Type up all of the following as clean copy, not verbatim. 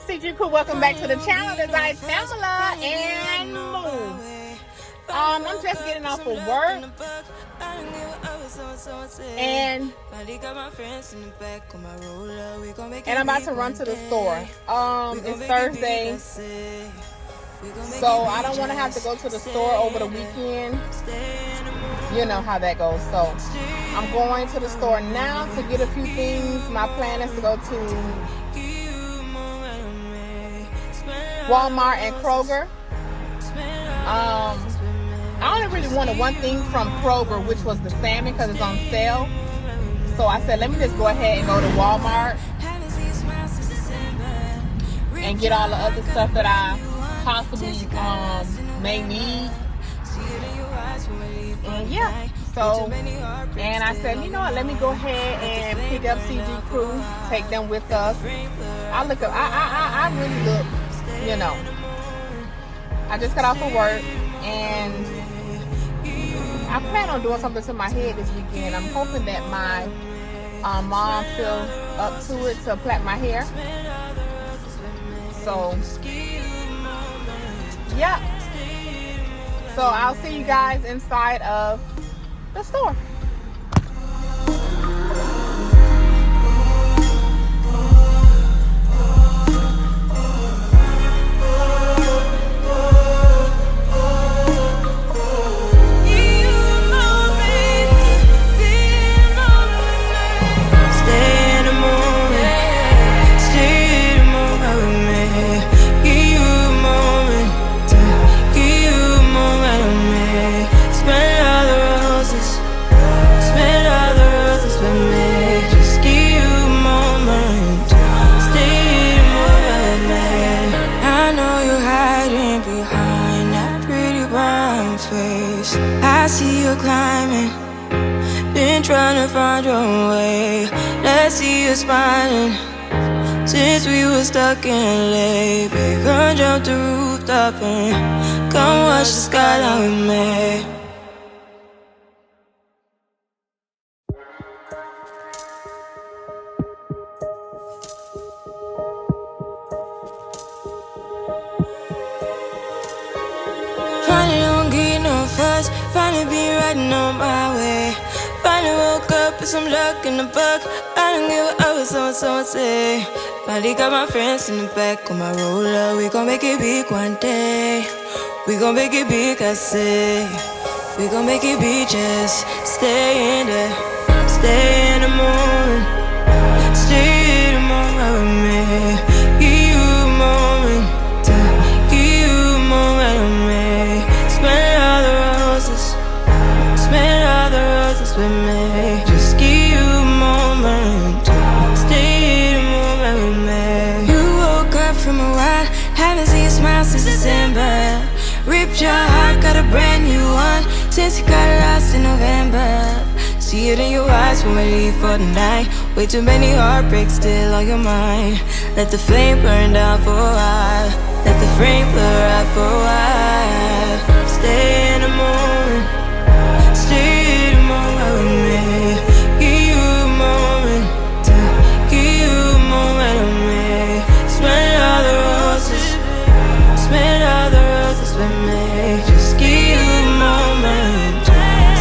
CG Crew? Welcome back to the channel. This is Pamela and Move. I'm just getting off of work and I'm about to run to the store. It's Thursday, so I don't want to have to go to the store over the weekend. You know how that goes. So I'm going to the store now to get a few things. My plan is to go to Walmart and Kroger. I only really wanted one thing from Kroger, which was the salmon, because it's on sale. So I said, let me just go ahead and go to Walmart and get all the other stuff that I possibly may need. And yeah, so, and I said, you know what, let me go ahead and pick up CG Crew, take them with us. I really look, you know, I just got off of work and I plan on doing something to my head this weekend. I'm hoping that my mom feels up to it to plait my hair. So, yeah. So I'll see you guys inside of the store. I see you climbing, been trying to find your way. Let's see you smiling. Since we were stuck in LA, babe, come jump the rooftop and come watch the skyline with me. Finally be riding on my way. Finally woke up with some luck in the book. I don't give a what someone say. Finally got my friends in the back on my roller. We gon' make it big one day. We gon' make it big, I say. We gon' make it big, just stay in there. Stay in the moon. Stay in the moment with me. Give you a moment. Give you a moment with me. Smell all the roses. Smell all the roses with me. Just give you a moment. Stay in the moment with me. You woke up from a ride, haven't seen you smile since December. Ripped your heart, got a brand new one since you got lost in November. See it in your eyes when we leave for the night. Way too many heartbreaks still on your mind. Let the flame burn down for a while. Let the flame blur out for a while. Stay in the moment. Stay in the moment with me. Give you a moment. Give you a moment with me. Smell all the roses. Smell all the roses with me. Just give you a moment.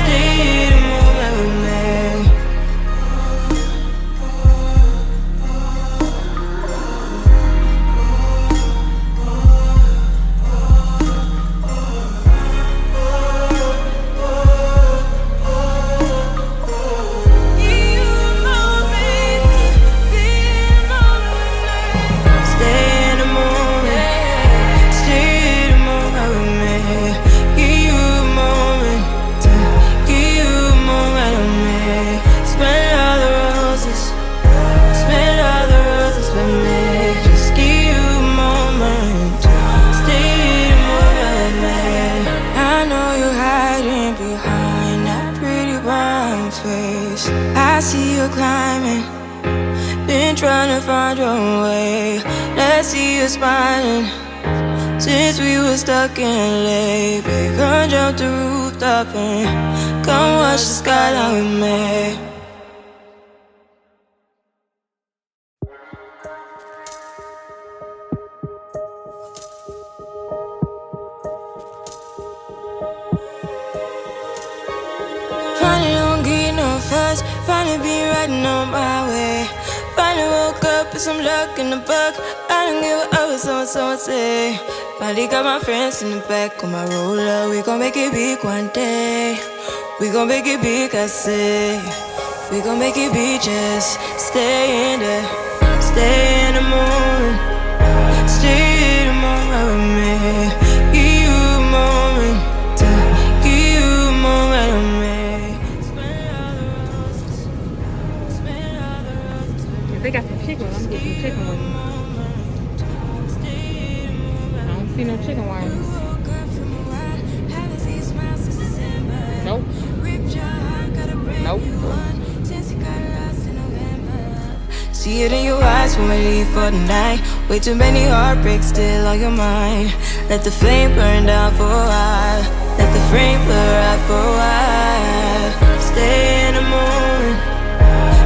Stay in the moment with me. I see you climbing, been trying to find your way. Let's see you smiling. Since we were stuck in LA, babe, come jump the rooftop and come watch the skyline with me. fuss, finally be riding on my way. Finally woke up with some luck in the book. I don't give a what someone say. Finally got my friends in the back on my roller. We gon' make it big one day. We gon' make it big, I say. We gon' make it big, just stay in there. Stay in the moment. Stay in the moment with me. Give you a moment. Give you a moment with me. If they got some chicken, I'm gonna get some chicken wings. I don't see no chicken wings. Nope. Nope. See it in your eyes when we leave for the night. Way too many heartbreaks still on your mind. Let the flame burn down for a while. Let the flame blur out for a while. Stay in the moment.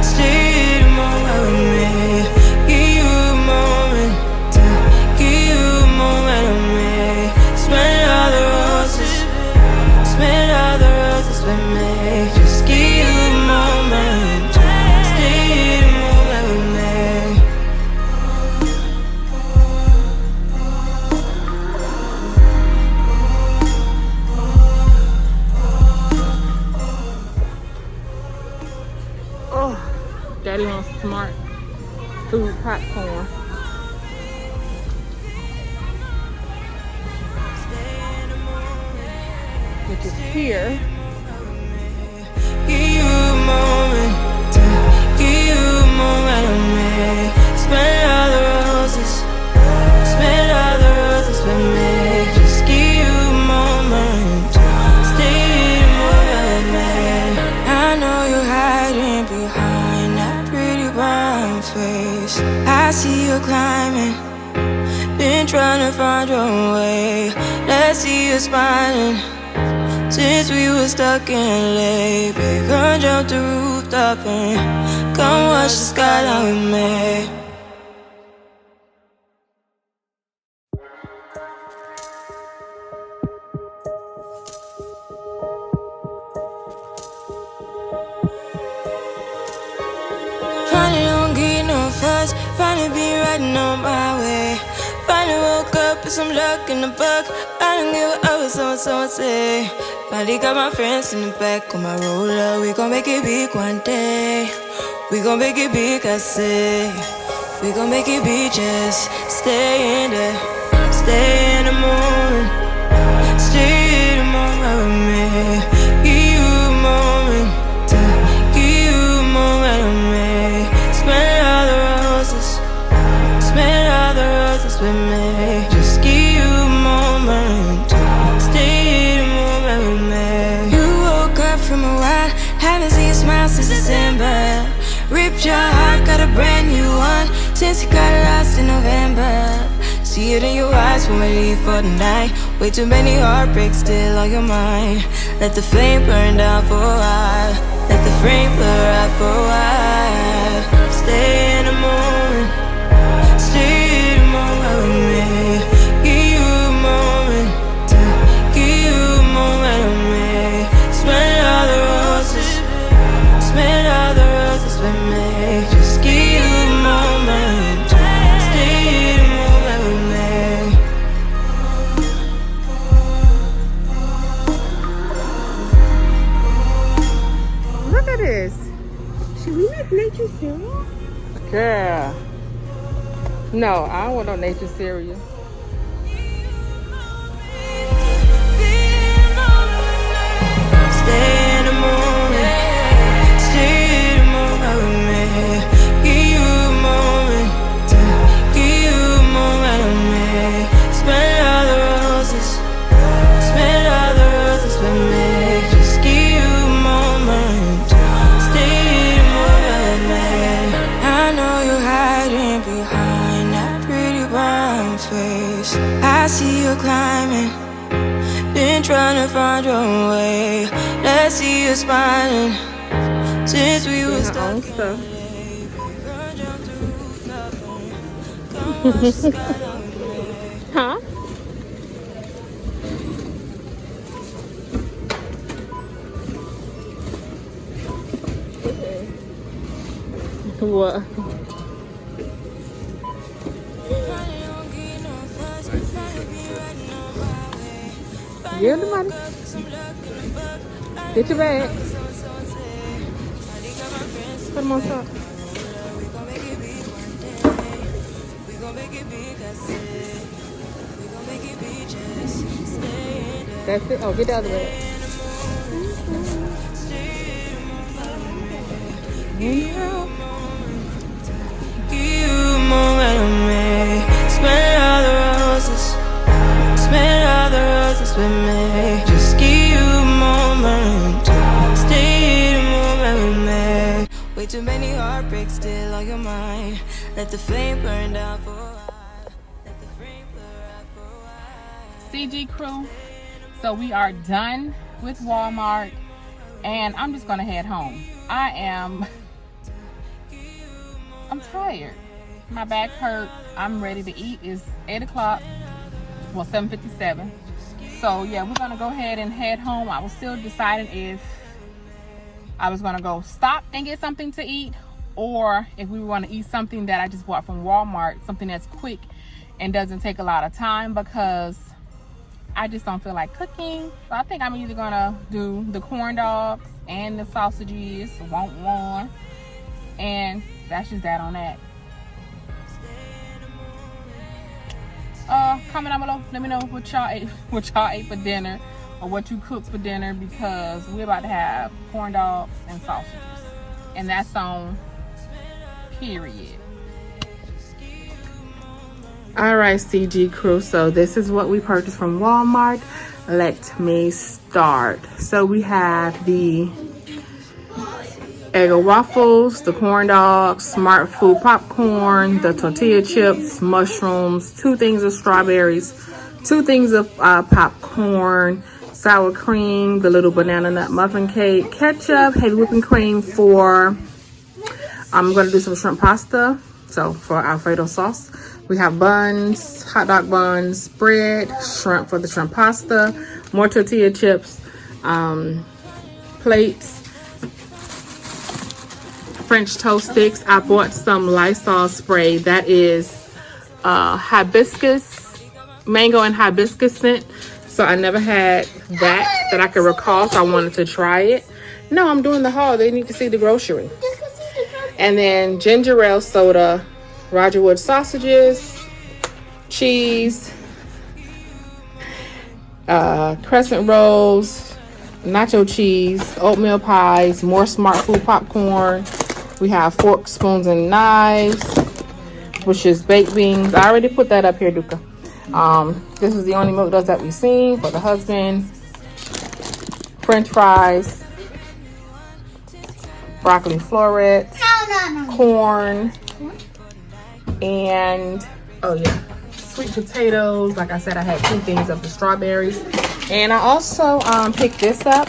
Stay in the moment with me. Give you a moment. Give you a moment with me. Smell all the roses. Smell all the roses with me. Just give you a moment. Stay in the moment with me. Oh, Daddy on Smart Food popcorn. Which is here. Give you a moment. Give you a moment with me. Smell all the roses. Smell all the roses with me. Just give you a moment. Stay in the moment with me. I know you're hiding behind that pretty brown face. I see you climbing. Been trying to find your way. Let's see you smiling. Since we were stuck in LA, babe, come jump the rooftop and come watch the skyline with me. Finally don't get no fuss, finally be riding on my way. Finally woke up with some luck in the book. I don't give a what someone say. Finally got my friends in the back on my roller. We gon' make it big one day. We gon' make it big, I say. We gon' make it big, just stay in there. Stay in the moment. Stay in the moment with me. Give you a moment. Give you a moment with me. Smell all the roses. Smell all the roses with me. Just give you a moment. Stay in the moment with me. You woke up from a while, haven't seen you smile since December. Ripped your heart, got a brand new one since you got lost in November. See it in your eyes when we leave for the night. Way too many heartbreaks still on your mind. Let the flame burn down for a while. Let the flame blur out for a while. Stay in the moment. Stay in the moment with me. Give you a moment. Give you a moment with me. Smell all the roses. Smell all the roses with me. Just give you a moment. Stay in the moment with me. Look at this. Should we make nature cereal? Yeah. No, I don't want no nature cereal. Stay in the moment. Stay in the moment with me. Give you a moment. Give you a moment with me. Smell all the roses. Smell all the roses with me. Just give you a moment. Stay in the moment with me. I know you're hiding behind that pretty brown face. I see you climbing. Been trying to find your way. Let's see you smiling. Since we were stuck in stuff. Huh? What? Give the money. Get your bag. Put them on top. That's it. Oh, get the other bag. Smell all the roses. Smell all the roses with me. Just give you a moment. Stay the moment with me. Way too many heartbreaks still on your mind. Let the flame burn down for a while. Let the flame burn out for a while. CG crew, so we are done with Walmart, and I'm just gonna head home. I'm tired. My back hurt. I'm ready to eat. It's 8 o'clock. Well, 7:57. So yeah, we're gonna go ahead and head home. I was still deciding if I was gonna go stop and get something to eat, or if we want to eat something that I just bought from Walmart, something that's quick and doesn't take a lot of time, because I just don't feel like cooking. So I think I'm either gonna do the corn dogs and the sausages, one, and that's just that on that. Comment down below, let me know what y'all ate for dinner, or what you cooked for dinner, because we're about to have corn dogs and sausages, and that's on period. All right, CG crew, so this is what we purchased from Walmart. Let me start. So we have the Eggo waffles, the corn dogs, Smart Food popcorn, the tortilla chips, mushrooms, 2 things of strawberries, 2 things of popcorn, sour cream, the little banana nut muffin cake, ketchup, heavy whipping cream for, I'm going to do some shrimp pasta, so for Alfredo sauce. We have buns, hot dog buns, bread, shrimp for the shrimp pasta, more tortilla chips, plates, French toast sticks. I bought some Lysol spray that is hibiscus, mango and hibiscus scent. So I never had that I can recall, so I wanted to try it. No, I'm doing the haul. They need to see the grocery. And then ginger ale soda, Roger Wood sausages, cheese, crescent rolls, nacho cheese, oatmeal pies, more Smart Food popcorn. We have forks, spoons, and knives, which is baked beans. I already put that up here, Duka. This is the only milk duds that we've seen for the husband. French fries, broccoli florets, corn, and oh yeah, sweet potatoes. Like I said, I had 2 things of the strawberries, and I also picked this up.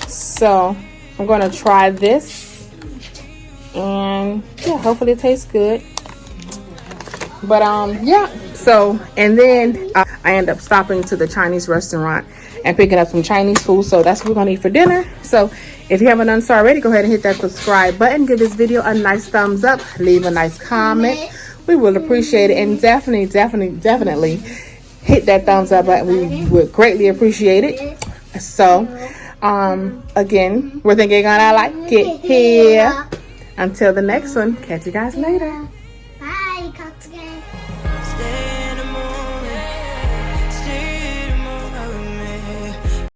So I'm gonna try this, and yeah, hopefully it tastes good. But yeah, so, and then I end up stopping to the Chinese restaurant and picking up some Chinese food. So that's what we're gonna eat for dinner. So if you haven't done so already, go ahead and hit that subscribe button, give this video a nice thumbs up, leave a nice comment. We will appreciate it, and definitely hit that thumbs up button. We would greatly appreciate it. So again, we're thinking gonna like it here. Until the next one, catch you guys later. Bye, Cox Gang.